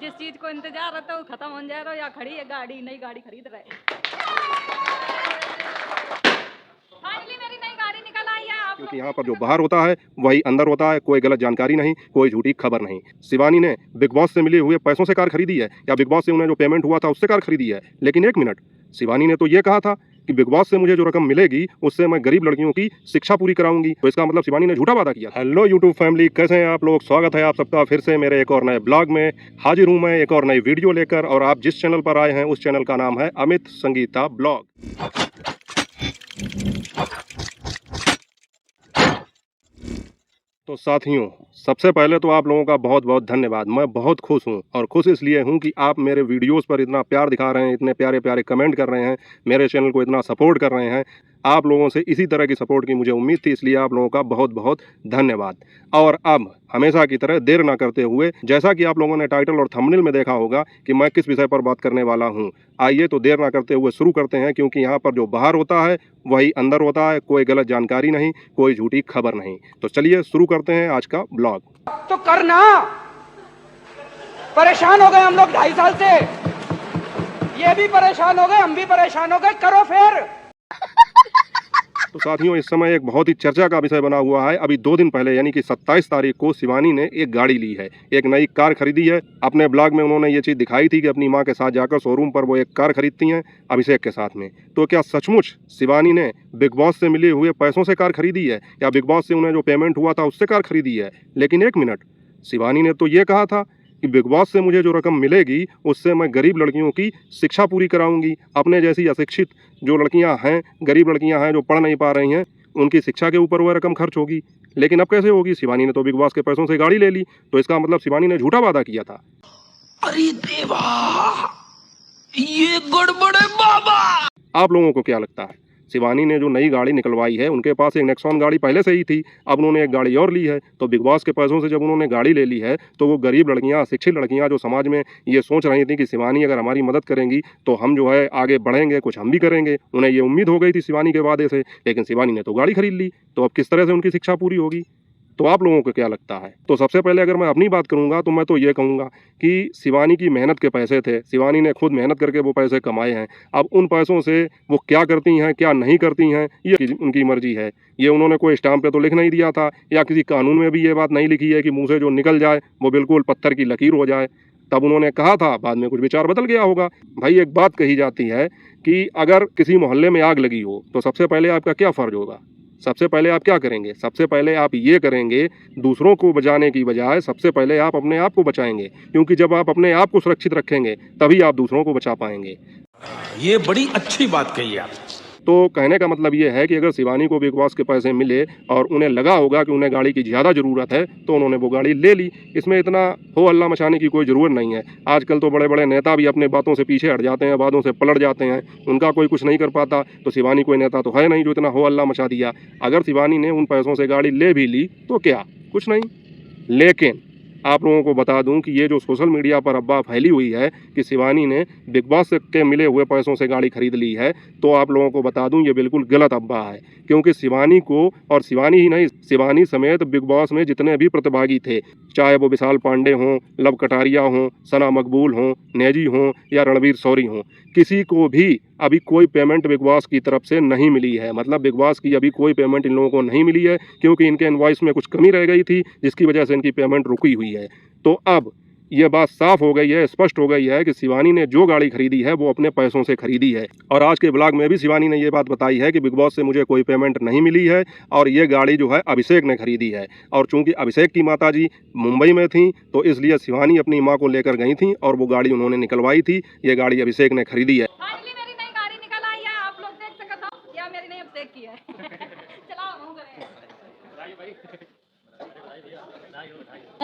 जिस चीज को इंतजार रहता है वो खत्म हो जा रहा है या खड़ी है गाड़ी, नई गाड़ी खरीद रहे। फाइनली मेरी नई गाड़ी निकल आई है। क्योंकि यहाँ पर जो बाहर होता है वही अंदर होता है, कोई गलत जानकारी नहीं, कोई झूठी खबर नहीं। शिवानी ने बिग बॉस से मिले हुए पैसों से कार खरीदी है या बिग बॉस से उन्हें जो पेमेंट हुआ था उससे कार खरीदी है। लेकिन एक मिनट, शिवानी ने तो ये कहा था कि बिग बॉस से मुझे जो रकम मिलेगी उससे मैं गरीब लड़कियों की शिक्षा पूरी कराऊंगी, तो इसका मतलब शिवानी ने झूठा वादा किया। हेलो यूट्यूब फैमिली, कैसे हैं आप लोग? स्वागत है आप सबका फिर से मेरे एक और नए ब्लॉग में। हाजिर हूं मैं एक और नई वीडियो लेकर, और आप जिस चैनल पर आए हैं उस चैनल का नाम है अमित संगीता ब्लॉग। तो साथियों, सबसे पहले तो आप लोगों का बहुत बहुत धन्यवाद। मैं बहुत खुश हूं, और खुश इसलिए हूं कि आप मेरे वीडियोस पर इतना प्यार दिखा रहे हैं, इतने प्यारे प्यारे कमेंट कर रहे हैं, मेरे चैनल को इतना सपोर्ट कर रहे हैं। आप लोगों से इसी तरह की सपोर्ट की मुझे उम्मीद थी, इसलिए आप लोगों का बहुत बहुत धन्यवाद। और अब हमेशा की तरह देर ना करते हुए, जैसा कि आप लोगों ने टाइटल और थंबनेल में देखा होगा कि मैं किस विषय पर बात करने वाला हूं, आइए तो देर ना करते हुए शुरू करते हैं। क्योंकि यहाँ पर जो बाहर होता है वही अंदर होता है, कोई गलत जानकारी नहीं, कोई झूठी खबर नहीं। तो चलिए शुरू करते हैं आज का ब्लॉग। तो करना, परेशान हो गए हम लोग 2.5 साल से, ये भी परेशान हो गए, हम भी परेशान हो गए, करो फिर। तो साथियों, इस समय एक बहुत ही चर्चा का विषय बना हुआ है। अभी 2 दिन पहले यानी कि 27 तारीख को शिवानी ने एक गाड़ी ली है, एक नई कार खरीदी है। अपने ब्लॉग में उन्होंने ये चीज़ दिखाई थी कि अपनी माँ के साथ जाकर शोरूम पर वो एक कार खरीदती हैं अभिषेक के साथ में। तो क्या सचमुच शिवानी ने बिग बॉस से मिले हुए पैसों से कार खरीदी है या बिग बॉस से उन्हें जो पेमेंट हुआ था उससे कार खरीदी है? लेकिन एक मिनट, शिवानी ने तो ये कहा था कि बिग बॉस से मुझे जो रकम मिलेगी उससे मैं गरीब लड़कियों की शिक्षा पूरी कराऊंगी। अपने जैसी अशिक्षित जो लड़कियां हैं, गरीब लड़कियां हैं जो पढ़ नहीं पा रही हैं, उनकी शिक्षा के ऊपर वह रकम खर्च होगी। लेकिन अब कैसे होगी? शिवानी ने तो बिग बॉस के पैसों से गाड़ी ले ली, तो इसका मतलब शिवानी ने झूठा वादा किया था। अरे देवा, ये गड़बड़ है बाबा। आप लोगों को क्या लगता है? शिवानी ने जो नई गाड़ी निकलवाई है, उनके पास एक नेक्सॉन गाड़ी पहले से ही थी, अब उन्होंने एक गाड़ी और ली है। तो बिग बॉस के पैसों से जब उन्होंने गाड़ी ले ली है, तो वो गरीब लड़कियां, शिक्षित लड़कियां जो समाज में ये सोच रही थी कि शिवानी अगर हमारी मदद करेंगी तो हम जो है आगे बढ़ेंगे, कुछ हम भी करेंगे, उन्हें ये उम्मीद हो गई थी शिवानी के वादे से। लेकिन शिवानी ने तो गाड़ी खरीद ली, तो अब किस तरह से उनकी शिक्षा पूरी होगी? तो आप लोगों को क्या लगता है? तो सबसे पहले अगर मैं अपनी बात करूंगा तो मैं तो ये कहूँगा कि शिवानी की मेहनत के पैसे थे, शिवानी ने खुद मेहनत करके वो पैसे कमाए हैं। अब उन पैसों से वो क्या करती हैं, क्या नहीं करती हैं, ये उनकी मर्जी है। ये उन्होंने कोई स्टाम्प पे तो लिख नहीं दिया था, या किसी कानून में भी ये बात नहीं लिखी है कि मुँह से जो निकल जाए वो बिल्कुल पत्थर की लकीर हो जाए। तब उन्होंने कहा था, बाद में कुछ विचार बदल गया होगा। भाई, एक बात कही जाती है कि अगर किसी मोहल्ले में आग लगी हो तो सबसे पहले आपका क्या फ़र्ज होगा? सबसे पहले आप क्या करेंगे? सबसे पहले आप ये करेंगे, दूसरों को बचाने की बजाय सबसे पहले आप अपने आप को बचाएंगे। क्योंकि जब आप अपने आप को सुरक्षित रखेंगे तभी आप दूसरों को बचा पाएंगे। ये बड़ी अच्छी बात कही आप। तो कहने का मतलब ये है कि अगर शिवानी को बिग बॉस के पैसे मिले और उन्हें लगा होगा कि उन्हें गाड़ी की ज़्यादा ज़रूरत है, तो उन्होंने वो गाड़ी ले ली। इसमें इतना हो हल्ला मचाने की कोई ज़रूरत नहीं है। आजकल तो बड़े बड़े नेता भी अपने बातों से पीछे हट जाते हैं, बातों से पलट जाते हैं, उनका कोई कुछ नहीं कर पाता। तो शिवानी कोई नेता तो है नहीं जो इतना हो हल्ला मचा दिया। अगर शिवानी ने उन पैसों से गाड़ी ले भी ली तो क्या, कुछ नहीं। लेकिन आप लोगों को बता दूं कि ये जो सोशल मीडिया पर अफवाह फैली हुई है कि शिवानी ने बिग बॉस के मिले हुए पैसों से गाड़ी खरीद ली है, तो आप लोगों को बता दूं ये बिल्कुल गलत अफवाह है। क्योंकि शिवानी को, और शिवानी ही नहीं, शिवानी समेत बिग बॉस में जितने भी प्रतिभागी थे, चाहे वो विशाल पांडे हों, लव कटारिया हों, सना मकबूल हों, नेजी हों या रणवीर शौरी हों, किसी को भी अभी कोई पेमेंट बिग बॉस की तरफ से नहीं मिली है। मतलब बिग बॉस की अभी कोई पेमेंट इन लोगों को नहीं मिली है, क्योंकि इनके इनवॉइस में कुछ कमी रह गई थी, जिसकी वजह से इनकी पेमेंट रुकी हुई है। तो अब ये बात साफ हो गई है, स्पष्ट हो गई है कि शिवानी ने जो गाड़ी खरीदी है वो अपने पैसों से खरीदी है। और आज के ब्लॉग में भी शिवानी ने ये बात बताई है कि बिग बॉस से मुझे कोई पेमेंट नहीं मिली है, और ये गाड़ी जो है अभिषेक ने खरीदी है। और चूंकि अभिषेक की माताजी मुंबई में थी, तो इसलिए शिवानी अपनी माँ को लेकर गई थी और वो गाड़ी उन्होंने निकलवाई थी। ये गाड़ी अभिषेक ने खरीदी है। फाइनली मेरी नई गाड़ी निकल आई है, आप लोग देख सकते हो, या मेरी नई अभिषेक की है। चलाओ मुंह करें।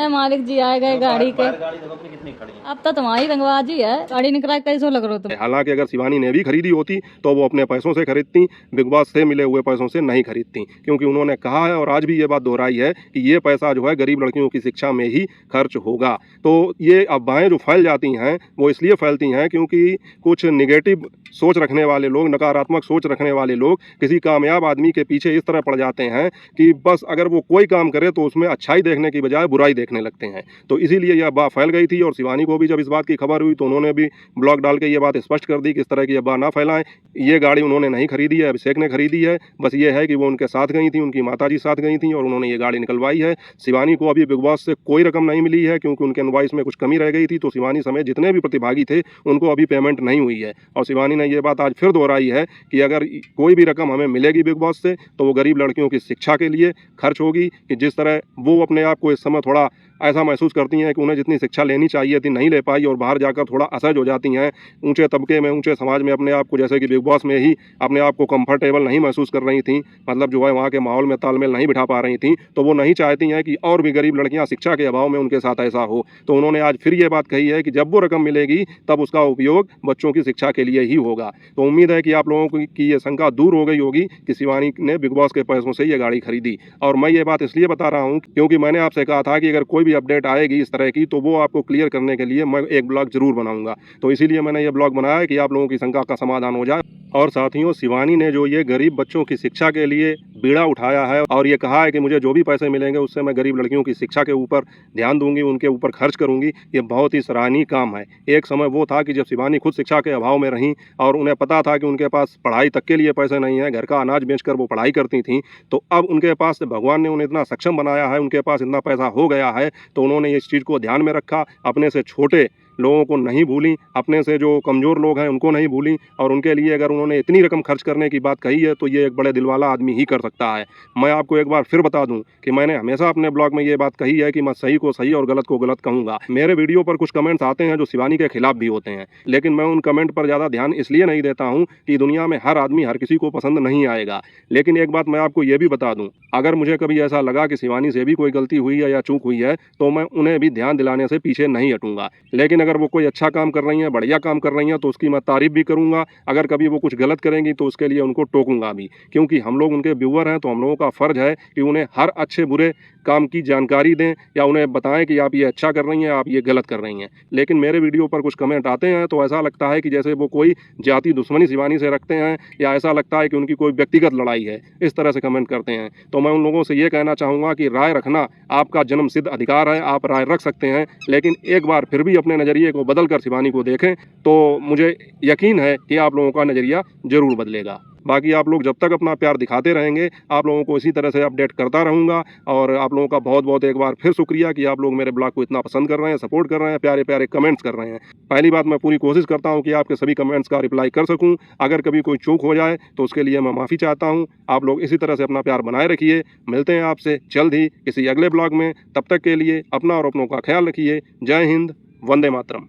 मालिक जी आए गए गाड़ी के। गाड़ी देखो अपनी कितनी खड़ी है। अब तो तुम्हारी रंगबाजी है, गाड़ी निकला कैसे लग रहा हो तुम? हालांकि अगर शिवानी ने भी खरीदी होती तो वो अपने पैसों से खरीदती, बिग बॉस से मिले हुए पैसों से नहीं खरीदती। क्योंकि उन्होंने कहा है और आज भी ये बात दोहराई है कि ये पैसा जो है गरीब लड़कियों की शिक्षा में ही खर्च होगा। तो ये अफवाहें जो फैल जाती हैं वो इसलिए फैलती हैं क्योंकि कुछ निगेटिव सोच रखने वाले लोग, नकारात्मक सोच रखने वाले लोग किसी कामयाब आदमी के पीछे इस तरह पड़ जाते हैं कि बस अगर वो कोई काम करे तो उसमें अच्छाई देखने की बजाय बुराई देखने लगते हैं। तो इसीलिए यह अफवाह फैल गई थी और शिवानी को भी जब इस बात की खबर हुई तो उन्होंने भी ब्लॉग डाल के ये बात स्पष्ट कर दी कि इस तरह की अफवाह ना फैलाएं। ये गाड़ी उन्होंने नहीं खरीदी है, अभिषेक ने खरीदी है। बस ये है कि वो उनके साथ गई थी, उनकी माताजी साथ गई थी और उन्होंने ये गाड़ी निकलवाई है। शिवानी को अभी बिग बॉस से कोई रकम नहीं मिली है क्योंकि उनके इनवॉइस में कुछ कमी रह गई थी। तो शिवानी समेत जितने भी प्रतिभागी थे उनको अभी पेमेंट नहीं हुई है और शिवानी ने ये बात आज फिर दोहराई है कि अगर कोई भी रकम हमें मिलेगी बिग बॉस से तो वो गरीब लड़कियों की शिक्षा के लिए खर्च होगी। कि जिस तरह वो अपने आप को इस समय थोड़ा ऐसा महसूस करती हैं कि उन्हें जितनी शिक्षा लेनी चाहिए थी नहीं ले पाई और बाहर जाकर थोड़ा असहज हो जाती हैं, ऊंचे तबके में, ऊंचे समाज में अपने आप को, जैसे कि बिग बॉस में ही अपने आप को कंफर्टेबल नहीं महसूस कर रही थी, मतलब जो है वहाँ के माहौल में तालमेल नहीं बिठा पा रही थी। तो वो नहीं चाहती हैं कि और भी गरीब लड़कियाँ शिक्षा के अभाव में उनके साथ ऐसा हो। तो उन्होंने आज फिर ये बात कही है कि जब वो रकम मिलेगी तब उसका उपयोग बच्चों की शिक्षा के लिए ही होगा। तो उम्मीद है कि आप लोगों की ये शंका दूर हो गई होगी कि शिवानी ने बिग बॉस के पैसों से ये गाड़ी खरीदी। और मैं ये बात इसलिए बता रहा हूँ क्योंकि मैंने आपसे कहा था कि अगर कोई भी अपडेट आएगी इस तरह की तो वो आपको क्लियर करने के लिए मैं एक ब्लॉग जरूर बनाऊंगा। तो इसीलिए मैंने ये ब्लॉग बनाया है कि आप लोगों की शंका का समाधान हो जाए। और साथियों, शिवानी ने जो ये गरीब बच्चों की शिक्षा के लिए बीड़ा उठाया है और ये कहा है कि मुझे जो भी पैसे मिलेंगे उससे मैं गरीब लड़कियों की शिक्षा के ऊपर ध्यान दूंगी, उनके ऊपर खर्च करूंगी, ये बहुत ही सराहनीय काम है। एक समय वो था कि जब शिवानी खुद शिक्षा के अभाव में रहीं और उन्हें पता था कि उनके पास पढ़ाई तक के लिए पैसे नहीं है, घर का अनाज बेचकर वो पढ़ाई करती थीं। तो अब उनके पास भगवान ने उन्हें इतना सक्षम बनाया है, उनके पास इतना पैसा हो गया है, तो उन्होंने इस चीज़ को ध्यान में रखा, अपने से छोटे लोगों को नहीं भूली, अपने से जो कमज़ोर लोग हैं उनको नहीं भूली। और उनके लिए अगर उन्होंने इतनी रकम खर्च करने की बात कही है तो ये एक बड़े दिल वाला आदमी ही कर सकता है। मैं आपको एक बार फिर बता दूं कि मैंने हमेशा अपने ब्लॉग में ये बात कही है कि मैं सही को सही और गलत को गलत कहूँगा। मेरे वीडियो पर कुछ कमेंट्स आते हैं जो शिवानी के खिलाफ भी होते हैं, लेकिन मैं उन कमेंट पर ज़्यादा ध्यान इसलिए नहीं देता हूँ कि दुनिया में हर आदमी हर किसी को पसंद नहीं आएगा। लेकिन एक बात मैं आपको ये भी बता दूँ, अगर मुझे कभी ऐसा लगा कि शिवानी से भी कोई गलती हुई है या चूक हुई है तो मैं उन्हें भी ध्यान दिलाने से पीछे नहीं हटूंगा। लेकिन अगर वो कोई अच्छा काम कर रही हैं, बढ़िया काम कर रही हैं तो उसकी मैं तारीफ भी करूंगा। अगर कभी वो कुछ गलत करेंगी तो उसके लिए उनको टोकूंगा भी, क्योंकि हम लोग उनके व्यूअर हैं। तो हम लोगों का फ़र्ज है कि उन्हें हर अच्छे बुरे काम की जानकारी दें या उन्हें बताएं कि आप ये अच्छा कर रही हैं, आप ये गलत कर रही हैं। लेकिन मेरे वीडियो पर कुछ कमेंट आते हैं तो ऐसा लगता है कि जैसे वो कोई जाति दुश्मनी शिवानी से रखते हैं या ऐसा लगता है कि उनकी कोई व्यक्तिगत लड़ाई है, इस तरह से कमेंट करते हैं। तो मैं उन लोगों से ये कहना चाहूँगा कि राय रखना आपका जन्मसिद्ध अधिकार है, आप राय रख सकते हैं, लेकिन एक बार फिर भी अपने नज़रिए को बदल कर शिवानी को देखें तो मुझे यकीन है कि आप लोगों का नज़रिया ज़रूर बदलेगा। बाकी आप लोग जब तक अपना प्यार दिखाते रहेंगे, आप लोगों को इसी तरह से अपडेट करता रहूँगा। और आप लोगों का बहुत बहुत एक बार फिर शुक्रिया कि आप लोग मेरे ब्लॉग को इतना पसंद कर रहे हैं, सपोर्ट कर रहे हैं, प्यारे प्यारे कमेंट्स कर रहे हैं। पहली बात, मैं पूरी कोशिश करता हूँ कि आपके सभी कमेंट्स का रिप्लाई कर सकूँ। अगर कभी कोई चूक हो जाए तो उसके लिए मैं माफ़ी चाहता हूँ। आप लोग इसी तरह से अपना प्यार बनाए रखिए। मिलते हैं आपसे जल्द ही किसी अगले ब्लॉग में। तब तक के लिए अपना और अपनों का ख्याल रखिए। जय हिंद, वंदे मातरम।